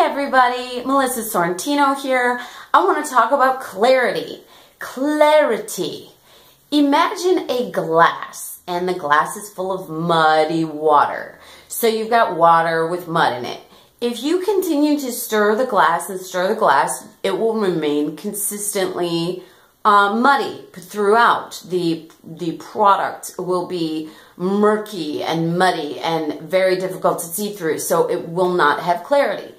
everybody, Melissa Sorrentino here. I want to talk about clarity. Clarity. Imagine a glass, and the glass is full of muddy water. So you've got water with mud in it. If you continue to stir the glass and stir the glass, it will remain consistently muddy throughout. The product will be murky and muddy and very difficult to see through, so it will not have clarity.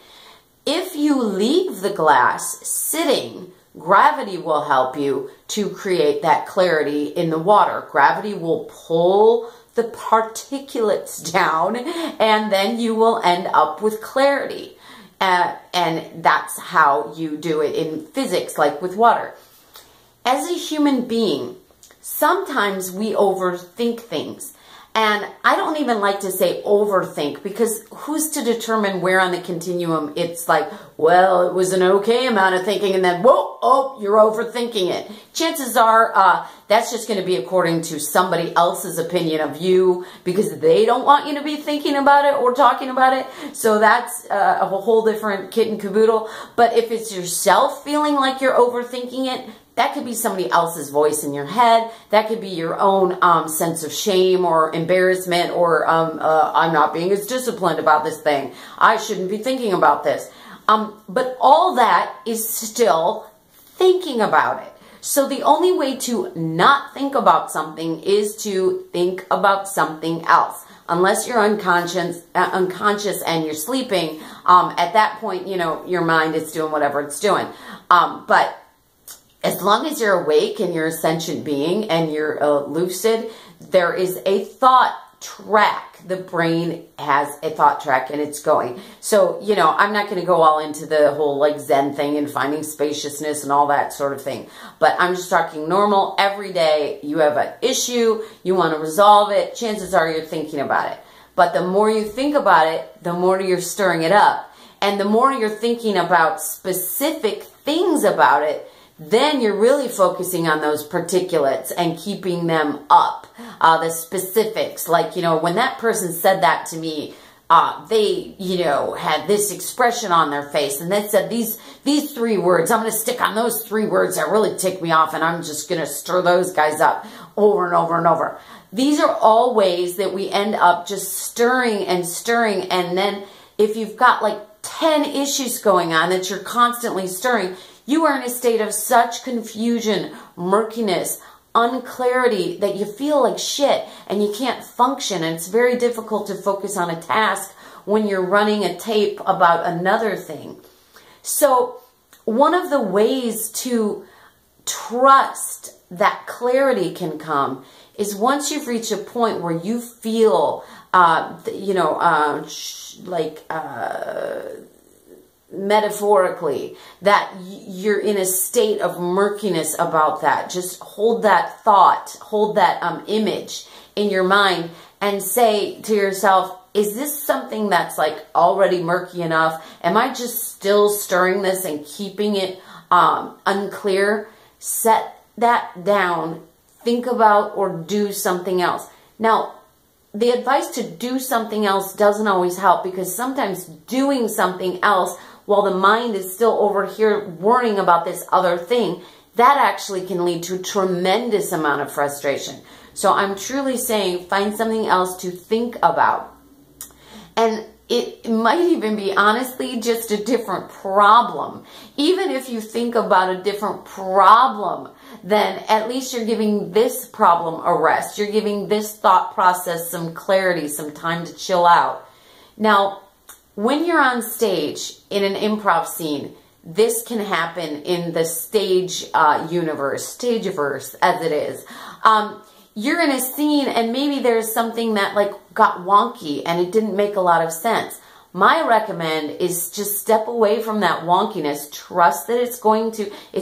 If you leave the glass sitting, gravity will help you to create that clarity in the water. Gravity will pull the particulates down, and then you will end up with clarity. And that's how you do it in physics, like with water. As a human being, sometimes we overthink things. And I don't even like to say overthink, because who's to determine where on the continuum it's like, well, it was an okay amount of thinking, and then, whoa, oh, you're overthinking it. Chances are that's just going to be according to somebody else's opinion of you, because they don't want you to be thinking about it or talking about it. So that's a whole different kit and caboodle. But if it's yourself feeling like you're overthinking it, that could be somebody else's voice in your head. That could be your own sense of shame or embarrassment, or I'm not being as disciplined about this thing. I shouldn't be thinking about this. But all that is still thinking about it. So the only way to not think about something is to think about something else. Unless you're unconscious and you're sleeping, at that point, you know, your mind is doing whatever it's doing. But as long as you're awake and you're a sentient being and you're lucid, there is a thought track. The brain has a thought track and it's going. So, you know, I'm not going to go all into the whole like Zen thing and finding spaciousness and all that sort of thing. But I'm just talking normal, every day. You have an issue, you want to resolve it, chances are you're thinking about it. But the more you think about it, the more you're stirring it up. And the more you're thinking about specific things about it, then you're really focusing on those particulates and keeping them up. The specifics, like, you know, when that person said that to me, they, you know, had this expression on their face, and they said these three words. I'm going to stick on those three words that really tick me off, and I'm just going to stir those guys up over and over and over. These are all ways that we end up just stirring and stirring, and then if you've got like 10 issues going on that you're constantly stirring, you are in a state of such confusion, murkiness, unclarity that you feel like shit and you can't function. And it's very difficult to focus on a task when you're running a tape about another thing. So one of the ways to trust that clarity can come is once you've reached a point where you feel, metaphorically, that you're in a state of murkiness about that. Just hold that thought, hold that image in your mind and say to yourself, is this something that's like already murky enough? Am I just still stirring this and keeping it unclear? Set that down, think about or do something else. Now, the advice to do something else doesn't always help, because sometimes doing something else while the mind is still over here worrying about this other thing, that actually can lead to a tremendous amount of frustration. So I'm truly saying find something else to think about. And it might even be, honestly, just a different problem. Even if you think about a different problem, then at least you're giving this problem a rest. You're giving this thought process some clarity, some time to chill out. Now, when you're on stage in an improv scene, this can happen in the stage universe, stageverse as it is. You're in a scene and maybe there's something that like got wonky and it didn't make a lot of sense. My recommend is just step away from that wonkiness. Trust that it's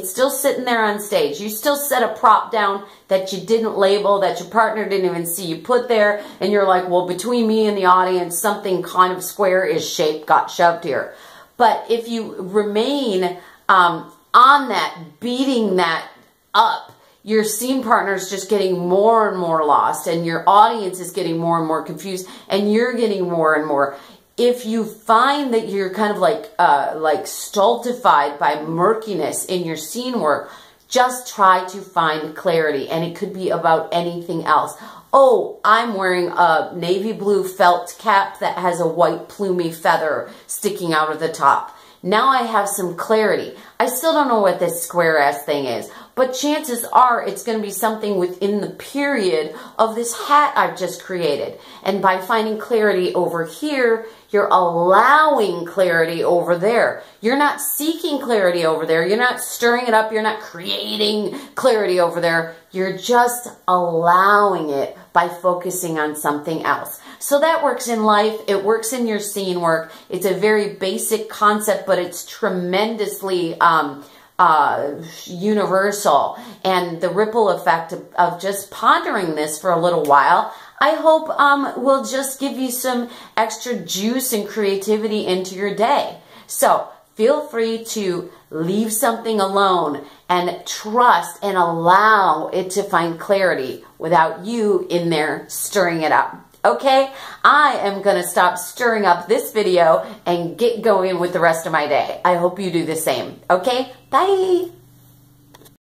still sitting there on stage. You still set a prop down that you didn't label, that your partner didn't even see you put there, and you're like, well, between me and the audience, something kind of square-ish shaped got shoved here. But if you remain on that, beating that up, your scene partner is just getting more and more lost, and your audience is getting more and more confused, and you're getting more and more. if you find that you're kind of like stultified by murkiness in your scene work, just try to find clarity. And it could be about anything else. Oh, I'm wearing a navy blue felt cap that has a white plumy feather sticking out of the top. Now I have some clarity. I still don't know what this square ass thing is, but chances are it's going to be something within the period of this hat I've just created. And by finding clarity over here, you're allowing clarity over there. You're not seeking clarity over there. You're not stirring it up. You're not creating clarity over there. You're just allowing it by focusing on something else. So that works in life. It works in your scene work. It's a very basic concept, but it's tremendously universal. And the ripple effect of just pondering this for a little while, I hope will just give you some extra juice and creativity into your day. So feel free to leave something alone and trust and allow it to find clarity without you in there stirring it up. Okay, I am going to stop stirring up this video and get going with the rest of my day. I hope you do the same. Okay, bye.